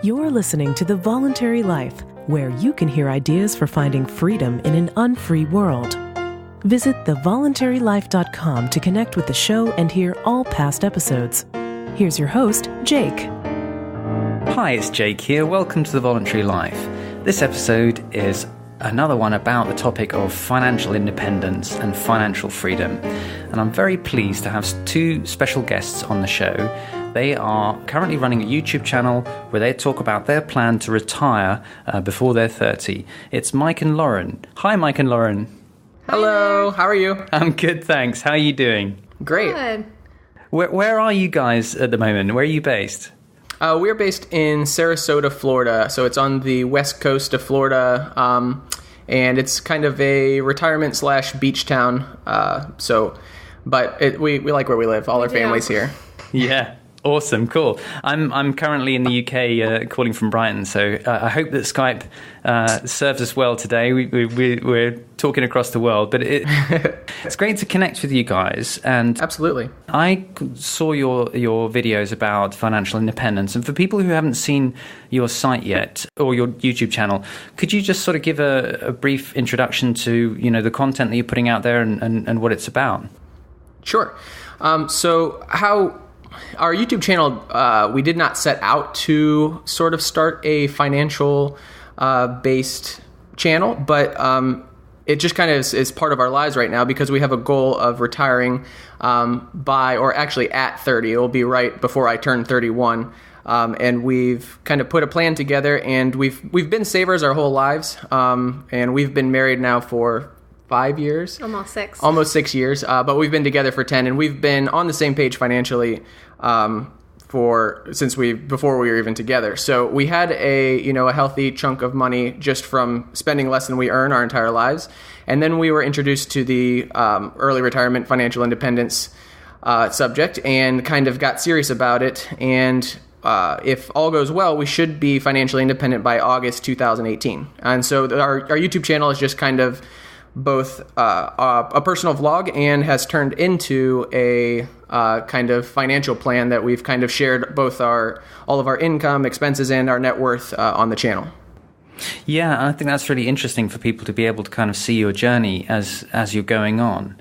You're listening to The Voluntary Life, where you can hear ideas for finding freedom in an unfree world. Visit thevoluntarylife.com to connect with the show and hear all past episodes. Here's your host, Jake. Hi, it's Jake here. Welcome to The Voluntary Life. This episode is another one about the topic of financial independence and financial freedom. And I'm very pleased to have two special guests on the show. They are currently running a YouTube channel where they talk about their plan to retire before they're 30. It's Mike and Lauren. Hi, Mike and Lauren. Hello, how are you? I'm good, thanks. How are you doing? Great. Good. Where are you guys at the moment? Where are you based? We're based in Sarasota, Florida, so it's on the west coast of Florida, and it's kind of a retirement / beach town. But we like where we live. All our family's here. Yeah. Awesome, cool. I'm currently in the UK, calling from Brighton, so I hope that Skype serves us well today. We're talking across the world, but it's great to connect with you guys. And absolutely, I saw your videos about financial independence, and for people who haven't seen your site yet or your YouTube channel, could you just sort of give a brief introduction to the content that you're putting out there and what it's about? Sure. So how our YouTube channel, we did not set out to sort of start a financial based channel, but it just kind of is part of our lives right now because we have a goal of retiring at 30. It will be right before I turn 31. And we've kind of put a plan together, and we've been savers our whole lives, and we've been married now for 5 years. Almost 6 years. But we've been together for 10, and we've been on the same page financially before we were even together. So we had a healthy chunk of money just from spending less than we earn our entire lives. And then we were introduced to the early retirement financial independence subject and kind of got serious about it. And if all goes well, we should be financially independent by August 2018. And so our YouTube channel is just kind of both a personal vlog and has turned into a kind of financial plan that we've kind of shared both all of our income, expenses, and our net worth on the channel. Yeah, I think that's really interesting for people to be able to kind of see your journey as you're going on.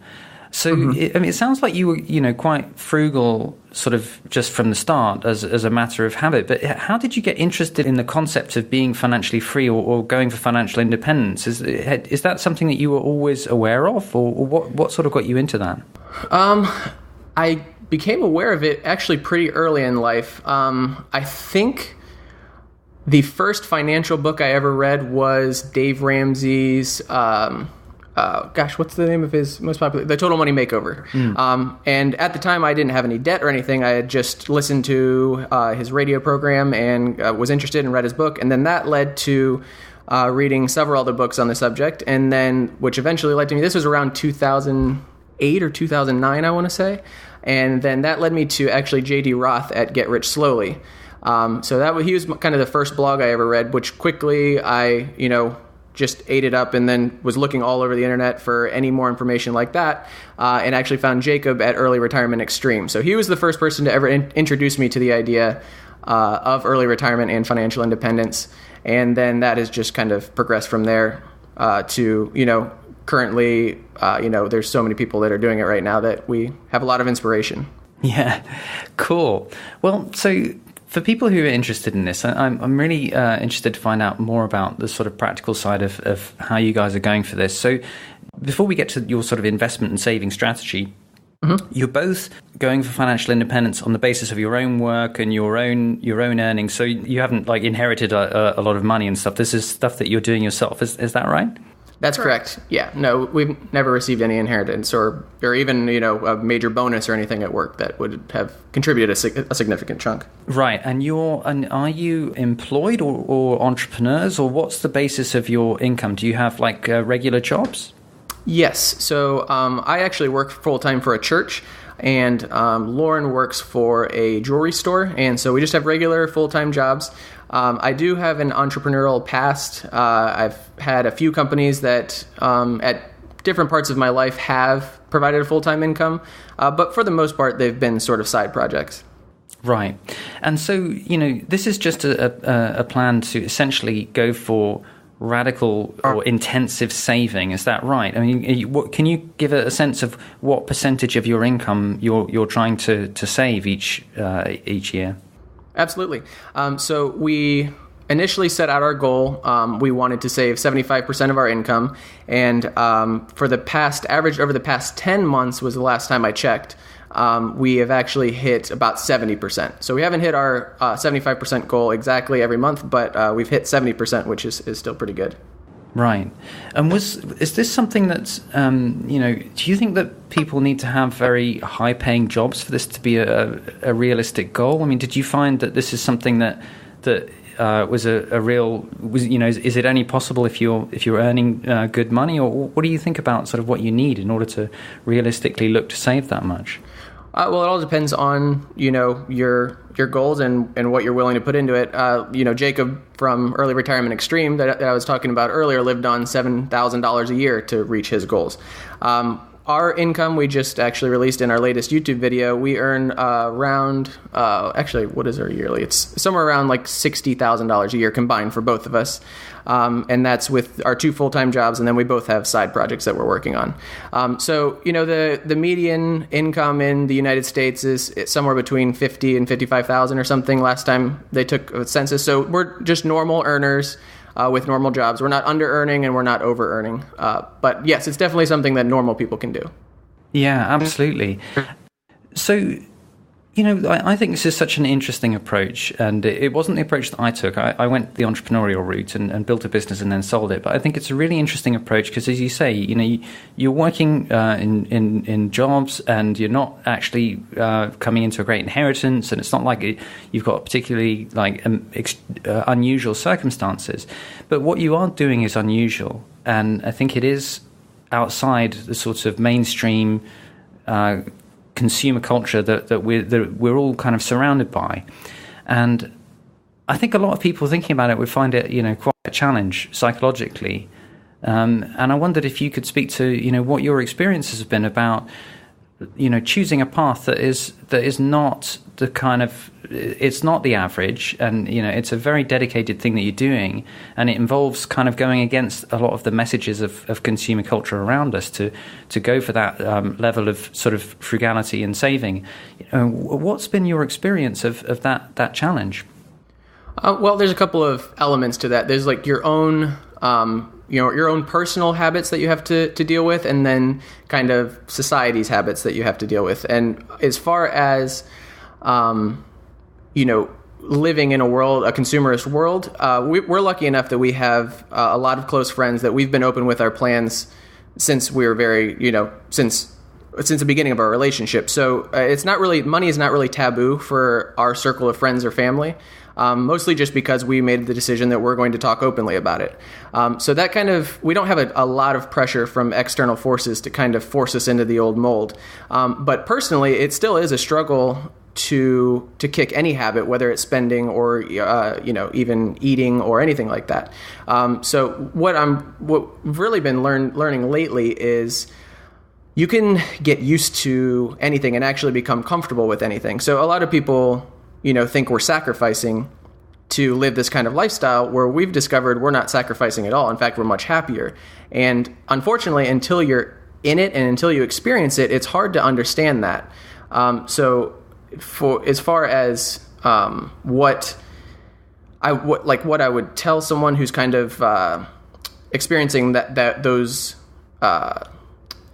So, it sounds like you were, quite frugal sort of just from the start as a matter of habit. But how did you get interested in the concept of being financially free or going for financial independence? Is that something that you were always aware of, or what sort of got you into that? I became aware of it actually pretty early in life. I think the first financial book I ever read was Dave Ramsey's what's the name of his most popular? The Total Money Makeover. And at the time, I didn't have any debt or anything. I had just listened to his radio program and was interested and read his book. And then that led to reading several other books on the subject. And then, which eventually led to me, this was around 2008 or 2009, I want to say. And then that led me to actually J.D. Roth at Get Rich Slowly. So he was kind of the first blog I ever read, which quickly I, just ate it up and then was looking all over the internet for any more information like that, and actually found Jacob at Early Retirement Extreme. So he was the first person to ever introduce me to the idea of early retirement and financial independence. And then that has just kind of progressed from there to, currently, there's so many people that are doing it right now that we have a lot of inspiration. Yeah, cool. Well, so for people who are interested in this, I'm really interested to find out more about the sort of practical side of how you guys are going for this. So before we get to your sort of investment and saving strategy, you're both going for financial independence on the basis of your own work and your own earnings. So you haven't inherited a lot of money and stuff. This is stuff that you're doing yourself. Is that right? That's correct. Yeah. No, we've never received any inheritance or even, a major bonus or anything at work that would have contributed a significant chunk. Right. And are you employed or entrepreneurs, or what's the basis of your income? Do you have regular jobs? Yes. So I actually work full-time for a church, and Lauren works for a jewelry store. And so we just have regular full-time jobs. I do have an entrepreneurial past. I've had a few companies that at different parts of my life have provided a full-time income, but for the most part, they've been sort of side projects. Right. And so, this is just a plan to essentially go for radical or intensive saving. Is that right? I mean, can you give a sense of what percentage of your income you're trying to save each year? Absolutely. So we initially set out our goal. We wanted to save 75% of our income, and for the past average over the past 10 months was the last time I checked. We have actually hit about 70%. So we haven't hit our 75% goal exactly every month, but we've hit 70%, which is still pretty good. Right. And is this something that's, do you think that people need to have very high-paying jobs for this to be a realistic goal? I mean, did you find that this is something that was a real, is it only possible if you're earning good money, or what do you think about sort of what you need in order to realistically look to save that much? Well, it all depends on, your goals and what you're willing to put into it. Jacob from Early Retirement Extreme that I was talking about earlier lived on $7,000 a year to reach his goals. Our income, we just actually released in our latest YouTube video, we earn around, what is our yearly? It's somewhere around like $60,000 a year combined for both of us. And that's with our 2 full-time jobs, and then we both have side projects that we're working on. The median income in the United States is somewhere between $50,000 and $55,000 or something last time they took a census. So we're just normal earners with normal jobs. We're not under-earning and we're not over-earning. But yes, it's definitely something that normal people can do. Yeah, absolutely. So, I think this is such an interesting approach, and it wasn't the approach that I took. I went the entrepreneurial route and built a business and then sold it. But I think it's a really interesting approach because, as you say, you're working in jobs and you're not actually coming into a great inheritance, and it's not like you've got particularly unusual circumstances. But what you are doing is unusual, and I think it is outside the sort of mainstream consumer culture that we're all kind of surrounded by. And I think a lot of people thinking about it would find it, quite a challenge psychologically. And I wondered if you could speak to, what your experiences have been about, choosing a path that is not the kind of, it's not the average, and it's a very dedicated thing that you're doing, and it involves kind of going against a lot of the messages of consumer culture around us to go for that level of sort of frugality and saving. What's been your experience of that challenge? Well, there's a couple of elements to that. There's like your own your own personal habits that you have to deal with, and then kind of society's habits that you have to deal with. And as far as living in a consumerist world, we're lucky enough that we have a lot of close friends that we've been open with our plans since we were since the beginning of our relationship. So money is not really taboo for our circle of friends or family. Mostly just because we made the decision that we're going to talk openly about it. So that we don't have a lot of pressure from external forces to kind of force us into the old mold. But personally, it still is a struggle to kick any habit, whether it's spending or even eating or anything like that. So what we've really been learning lately is you can get used to anything and actually become comfortable with anything. So a lot of people think we're sacrificing to live this kind of lifestyle, where we've discovered we're not sacrificing at all. In fact, we're much happier. And unfortunately, until you're in it and until you experience it, it's hard to understand that. So for as far as what I would tell someone who's kind of experiencing those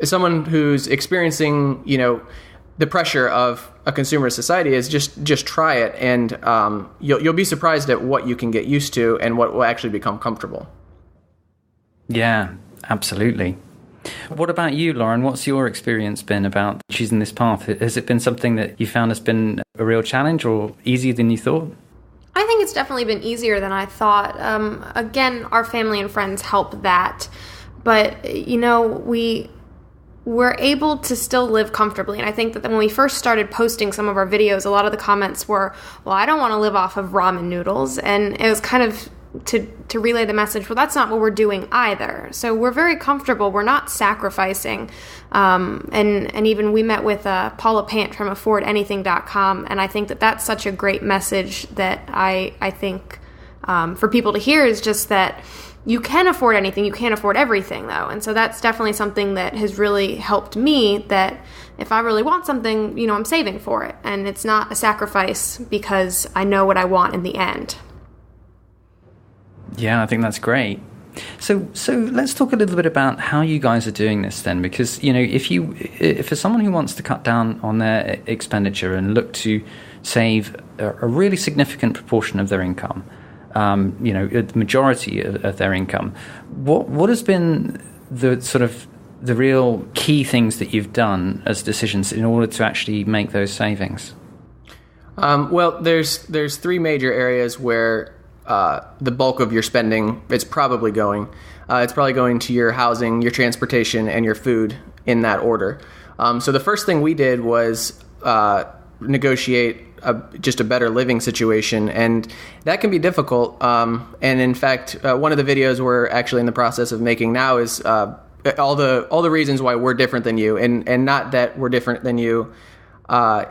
someone who's experiencing the pressure of a consumer society is just try it, and you'll be surprised at what you can get used to and what will actually become comfortable. Yeah, absolutely. What about you, Lauren? What's your experience been about choosing this path? Has it been something that you found has been a real challenge or easier than you thought? I think it's definitely been easier than I thought. Again, our family and friends help that. But, we're able to still live comfortably. And I think that when we first started posting some of our videos, a lot of the comments were, well, I don't want to live off of ramen noodles. And it was kind of to relay the message, well, that's not what we're doing either. So we're very comfortable. We're not sacrificing. And even we met with Paula Pant from affordanything.com, and I think that that's such a great message that I think for people to hear is just that you can afford anything. You can't afford everything, though. And so that's definitely something that has really helped me, that if I really want something, I'm saving for it. And it's not a sacrifice because I know what I want in the end. Yeah, I think that's great. So let's talk a little bit about how you guys are doing this then, because if for someone who wants to cut down on their expenditure and look to save a really significant proportion of their income, the majority of their income, what has been the real key things that you've done as decisions in order to actually make those savings? Well, there's three major areas where the bulk of your spending is probably going. It's probably going to your housing, your transportation, and your food in that order. So the first thing we did was negotiate just a better living situation, and that can be difficult. And in fact, one of the videos we're actually in the process of making now is all the reasons why we're different than you, and not that we're different than you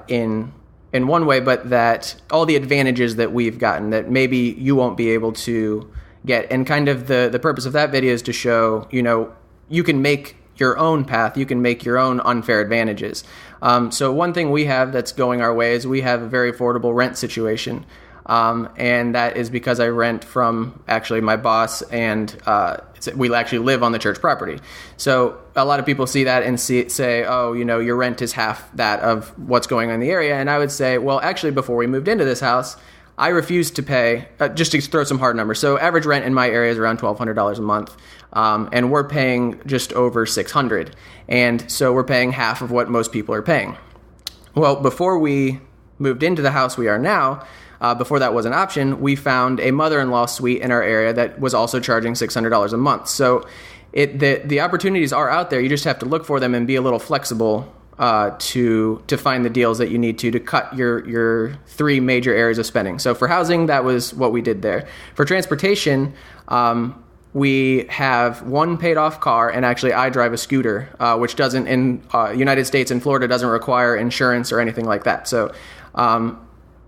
in one way, but that all the advantages that we've gotten that maybe you won't be able to get. And kind of the purpose of that video is to show, you can make your own path, you can make your own unfair advantages. So one thing we have that's going our way is we have a very affordable rent situation. And that is because I rent from actually my boss, and we actually live on the church property. So a lot of people see that and say, oh, your rent is half that of what's going on in the area. And I would say, well, actually, before we moved into this house, I refused to pay, just to throw some hard numbers. So average rent in my area is around $1,200 a month. And we're paying just over $600. And so we're paying half of what most people are paying. Well, before we moved into the house we are now, before that was an option, we found a mother-in-law suite in our area that was also charging $600 a month. So the opportunities are out there. You just have to look for them and be a little flexible to find the deals that you need to cut your three major areas of spending. So for housing, that was what we did there. For transportation, we have one paid off car, and actually I drive a scooter, which doesn't in United States and Florida doesn't require insurance or anything like that. So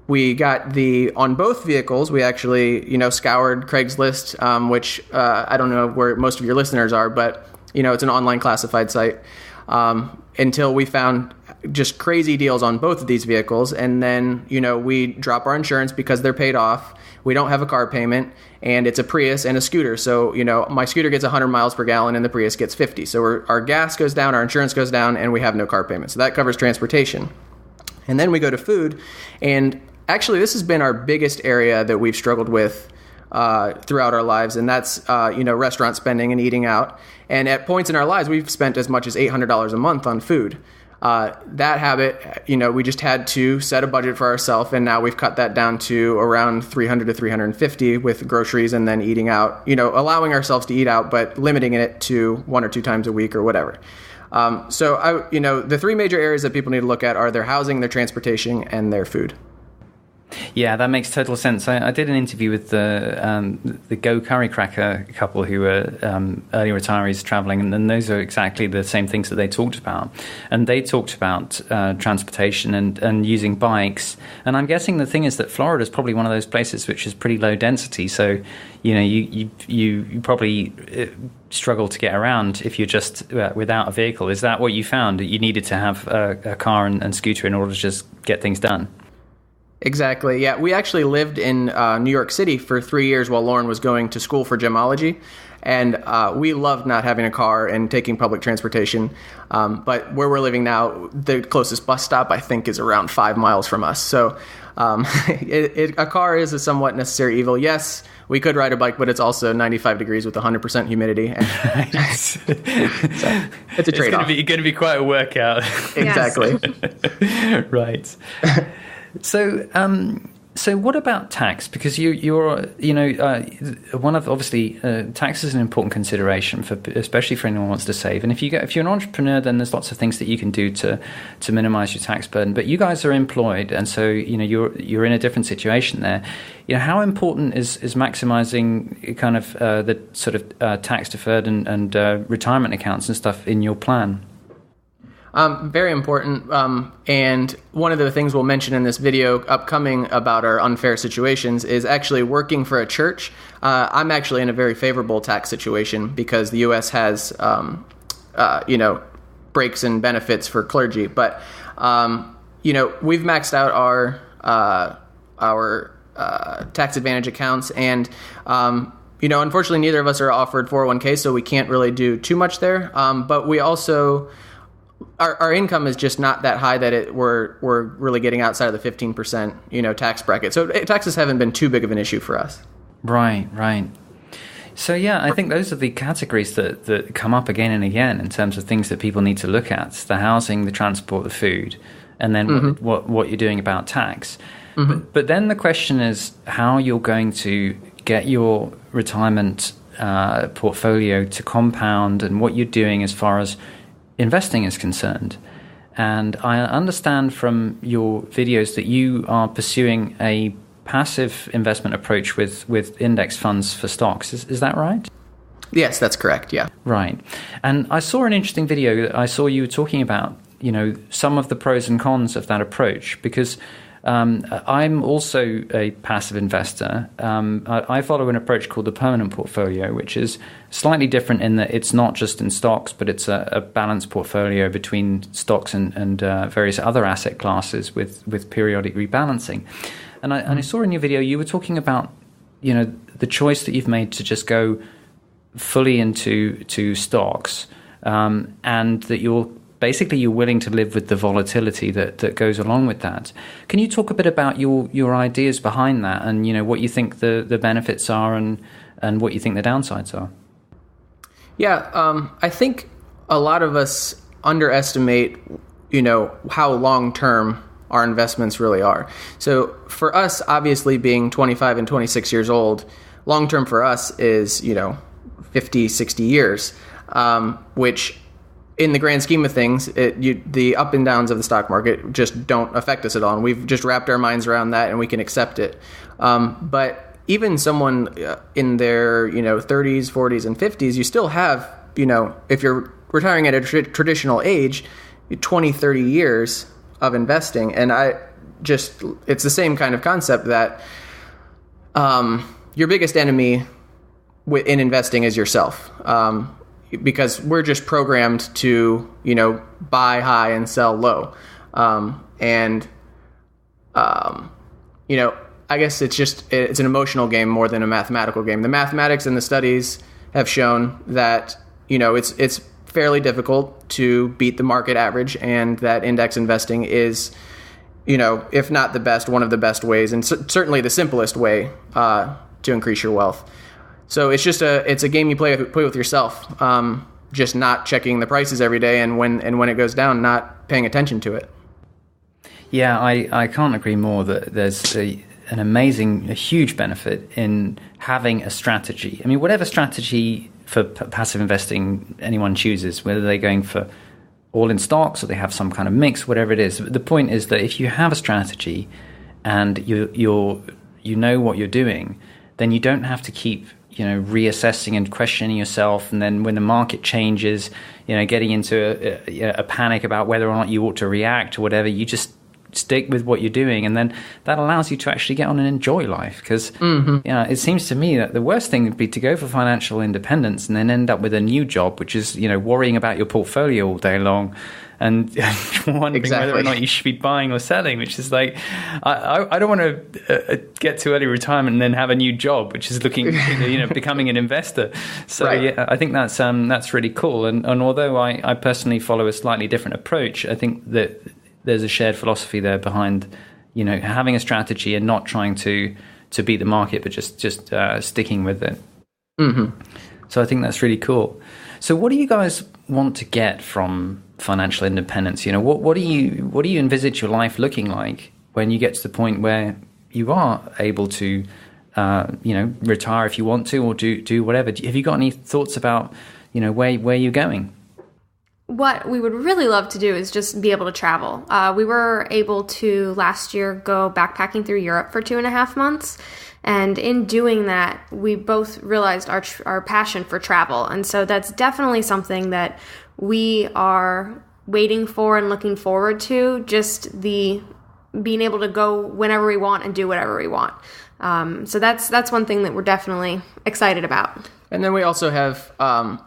we got on both vehicles, we actually, scoured Craigslist, which I don't know where most of your listeners are, but, it's an online classified site, until we found just crazy deals on both of these vehicles. And then, we drop our insurance because they're paid off. We don't have a car payment, and it's a Prius and a scooter. So, my scooter gets 100 miles per gallon and the Prius gets 50. So our gas goes down, our insurance goes down, and we have no car payment. So that covers transportation. And then we go to food, and actually, this has been our biggest area that we've struggled with throughout our lives, and that's restaurant spending and eating out. And at points in our lives, we've spent as much as $800 a month on food. That habit, we just had to set a budget for ourselves, and now we've cut that down to around $300 to $350 with groceries and then eating out. Allowing ourselves to eat out, but limiting it to 1 or 2 times a week or whatever. So the three major areas that people need to look at are their housing, their transportation, and their food. Yeah, that makes total sense. I did an interview with the Go Curry Cracker couple who were early retirees traveling, and those are exactly the same things that they talked about. And they talked about transportation and using bikes. And I'm guessing the thing is that Florida is probably one of those places which is pretty low density. So, you probably struggle to get around if you're just without a vehicle. Is that what you found, that you needed to have a car and scooter in order to just get things done? Exactly. Yeah, we actually lived in New York City for 3 years while Lauren was going to school for gemology, and we loved not having a car and taking public transportation. But where we're living now, the closest bus stop I think is around 5 miles from us. So a car is a somewhat necessary evil. Yes, we could ride a bike, but it's also 95 degrees with 100% humidity. So it's a trade-off. It's going to be quite a workout. Exactly. Right. So So what about tax? Because you're one of obviously tax is an important consideration for especially for anyone who wants to save. And if you're an entrepreneur, then there's lots of things that you can do to minimize your tax burden. But you guys are employed, and so you're in a different situation there. How important is maximizing kind of the sort of tax deferred and retirement accounts and stuff in your plan? Very important. And one of the things we'll mention in this video upcoming about our unfair situations is actually working for a church. I'm actually in a very favorable tax situation because the U.S. has, breaks and benefits for clergy. But, we've maxed out our tax advantage accounts. And, unfortunately, neither of us are offered 401k, so we can't really do too much there. But we also... Our income is just not that high that we're really getting outside of the 15% tax bracket. So taxes haven't been too big of an issue for us. Right. So yeah, I think those are the categories that come up again and again in terms of things that people need to look at: the housing, the transport, the food, and then what you're doing about tax. Mm-hmm. But then the question is how you're going to get your retirement portfolio to compound, and what you're doing as far as investing is concerned. And I understand from your videos that you are pursuing a passive investment approach with index funds for stocks. Is that right? Yes, that's correct. Yeah. Right. And I saw an interesting video. I saw you talking about, some of the pros and cons of that approach, because I'm also a passive investor. I follow an approach called the permanent portfolio, which is slightly different in that it's not just in stocks, but it's a balanced portfolio between stocks and various other asset classes with periodic rebalancing. And I saw in your video you were talking about the choice that you've made to just go fully into stocks, and that you're willing to live with the volatility that goes along with that. Can you talk a bit about your ideas behind that, and what you think the benefits are and what you think the downsides are? Yeah, I think a lot of us underestimate, how long-term our investments really are. So for us, obviously being 25 and 26 years old, long-term for us is, 50, 60 years, which in the grand scheme of things, the up and downs of the stock market just don't affect us at all. And we've just wrapped our minds around that, and we can accept it. But even someone in their 30s, 40s, and 50s, you still have, if you're retiring at a traditional age, 20, 30 years of investing. And it's the same kind of concept that your biggest enemy in investing is yourself. Because we're just programmed to, buy high and sell low. I guess it's an emotional game more than a mathematical game. The mathematics and the studies have shown that, it's fairly difficult to beat the market average, and that index investing is, if not the best, one of the best ways, and certainly the simplest way to increase your wealth. So it's a game you play with yourself, just not checking the prices every day, and when it goes down, not paying attention to it. Yeah, I can't agree more that there's a huge benefit in having a strategy. I mean, whatever strategy for passive investing anyone chooses, whether they're going for all in stocks or they have some kind of mix, whatever it is. The point is that if you have a strategy and you know what you're doing, then you don't have to keep reassessing and questioning yourself, and then when the market changes, getting into a panic about whether or not you ought to react or whatever. You just stick with what you're doing, and then that allows you to actually get on and enjoy life. Because it seems to me that the worst thing would be to go for financial independence and then end up with a new job, which is worrying about your portfolio all day long and wondering whether or not you should be buying or selling, which is like, I don't want to get to early retirement and then have a new job, which is looking, becoming an investor. So right. Yeah, I think that's really cool. And although I personally follow a slightly different approach, I think that there's a shared philosophy there behind, having a strategy and not trying to beat the market, but just sticking with it. Mm-hmm. So I think that's really cool. So what do you guys want to get from financial independence? What do you envisage your life looking like when you get to the point where you are able to, retire if you want to, or do whatever. Have you got any thoughts about, where you're going? What we would really love to do is just be able to travel. We were able to last year go backpacking through Europe for 2.5 months. And in doing that, we both realized our passion for travel. And so that's definitely something that we are waiting for and looking forward to, just the being able to go whenever we want and do whatever we want. So that's one thing that we're definitely excited about. And then we also have, and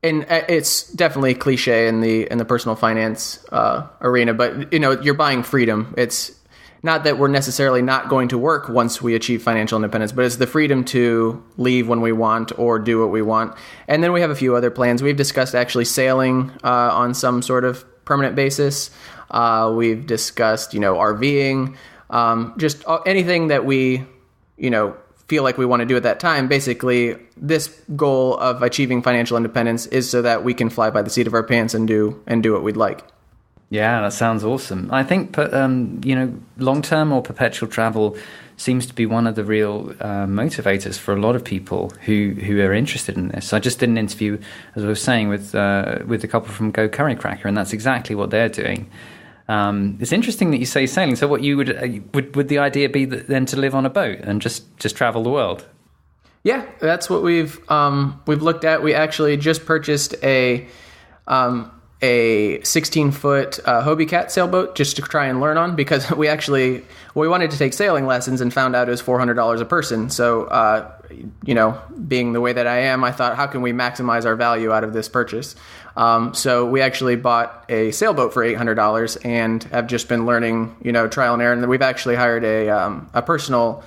it's definitely cliche in the personal finance arena, but you're buying freedom. It's not that we're necessarily not going to work once we achieve financial independence, but it's the freedom to leave when we want or do what we want. And then we have a few other plans. We've discussed actually sailing on some sort of permanent basis. We've discussed, RVing, just anything that we, feel like we want to do at that time. Basically, this goal of achieving financial independence is so that we can fly by the seat of our pants and do what we'd like. Yeah, that sounds awesome. I think, long-term or perpetual travel seems to be one of the real motivators for a lot of people who are interested in this. I just did an interview, as I was saying, with a couple from Go Curry Cracker, and that's exactly what they're doing. It's interesting that you say sailing. So, what you would the idea be then to live on a boat and just travel the world? Yeah, that's what we've looked at. We actually just purchased a 16-foot Hobie Cat sailboat just to try and learn on, because we wanted to take sailing lessons and found out it was $400 a person. So, being the way that I am, I thought, how can we maximize our value out of this purchase? So we actually bought a sailboat for $800 and have just been learning, trial and error. And we've actually hired a personal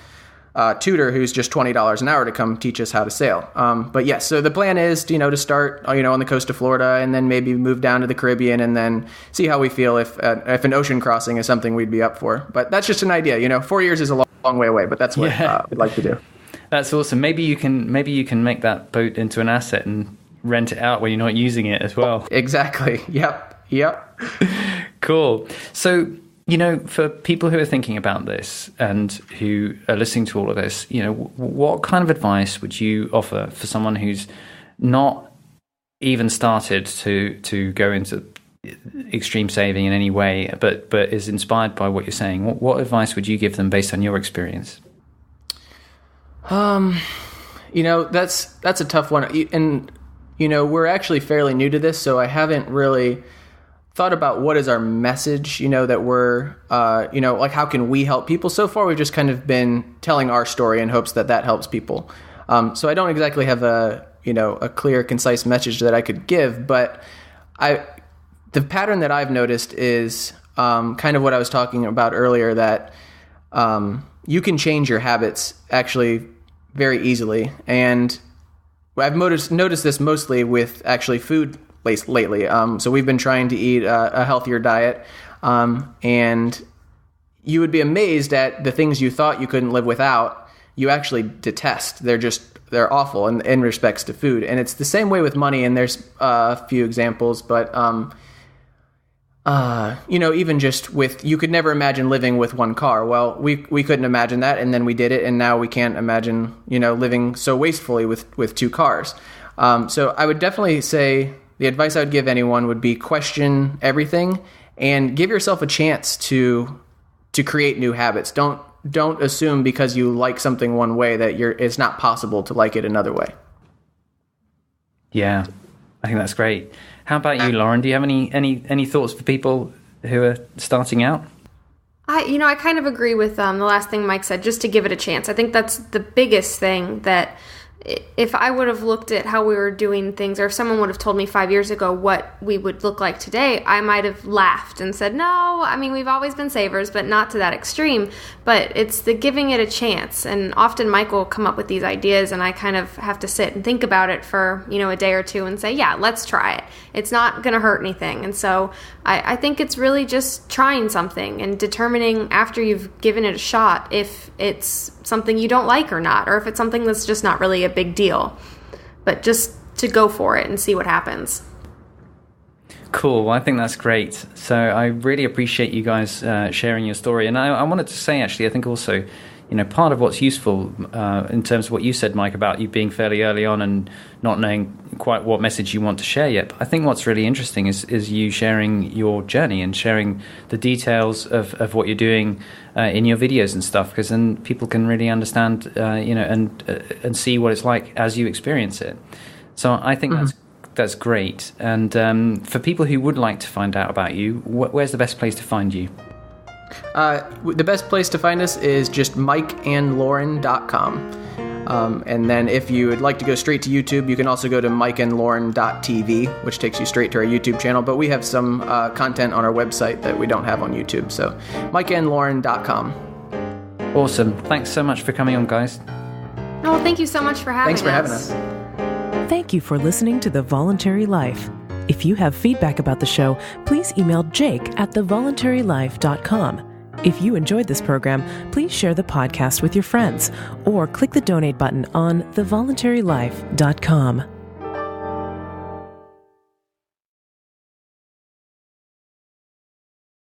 tutor who's just $20 an hour to come teach us how to sail. But yes, so the plan is, to start, on the coast of Florida and then maybe move down to the Caribbean and then see how we feel if an ocean crossing is something we'd be up for. But that's just an idea. 4 years is a long way away, but that's what we'd like to do. That's awesome. Maybe you can make that boat into an asset and rent it out when you're not using it as well. Exactly. Yep. Cool. So, for people who are thinking about this and who are listening to all of this, what kind of advice would you offer for someone who's not even started to go into extreme saving in any way, but is inspired by what you're saying? What advice would you give them based on your experience? That's a tough one. And, we're actually fairly new to this, so I haven't really thought about what is our message, that we're, like how can we help people? So far, we've just kind of been telling our story in hopes that helps people. So I don't exactly have a clear, concise message that I could give, but the pattern that I've noticed is kind of what I was talking about earlier, that you can change your habits actually very easily. And I've noticed this mostly with actually food lately. So we've been trying to eat a healthier diet, and you would be amazed at the things you thought you couldn't live without, you actually detest. They're awful in respects to food. And it's the same way with money, and there's a few examples, but even just with, you could never imagine living with one car. Well, we couldn't imagine that, and then we did it, and now we can't imagine, living so wastefully with two cars. So I would definitely say the advice I would give anyone would be question everything and give yourself a chance to create new habits. Don't assume because you like something one way that it's not possible to like it another way. Yeah, I think that's great. How about you, Lauren? Do you have any thoughts for people who are starting out? I kind of agree with the last thing Mike said, just to give it a chance. I think that's the biggest thing, that if I would have looked at how we were doing things, or if someone would have told me 5 years ago what we would look like today, I might have laughed and said, no, we've always been savers, but not to that extreme. But it's the giving it a chance. And often Mike will come up with these ideas, and I kind of have to sit and think about it for, a day or two and say, yeah, let's try it. It's not going to hurt anything. And so I think it's really just trying something and determining after you've given it a shot if it's something you don't like or not, or if it's something that's just not really a big deal, but just to go for it and see what happens. Cool. I think that's great. So I really appreciate you guys sharing your story. And I wanted to say, actually, I think also, part of what's useful in terms of what you said, Mike, about you being fairly early on and not knowing quite what message you want to share yet. But I think what's really interesting is you sharing your journey and sharing the details of what you're doing in your videos and stuff, because then people can really understand, and see what it's like as you experience it. So I think that's great. And for people who would like to find out about you, where's the best place to find you? The best place to find us is just mikeandlauren.com. And then if you would like to go straight to YouTube, you can also go to mikeandlauren.tv, which takes you straight to our YouTube channel. But we have some content on our website that we don't have on YouTube. So mikeandlauren.com. Awesome. Thanks so much for coming on, guys. Oh, thank you so much for having us. Thanks for having us. Thank you for listening to The Voluntary Life. If you have feedback about the show, please email jake@thevoluntarylife.com. If you enjoyed this program, please share the podcast with your friends or click the donate button on thevoluntarylife.com.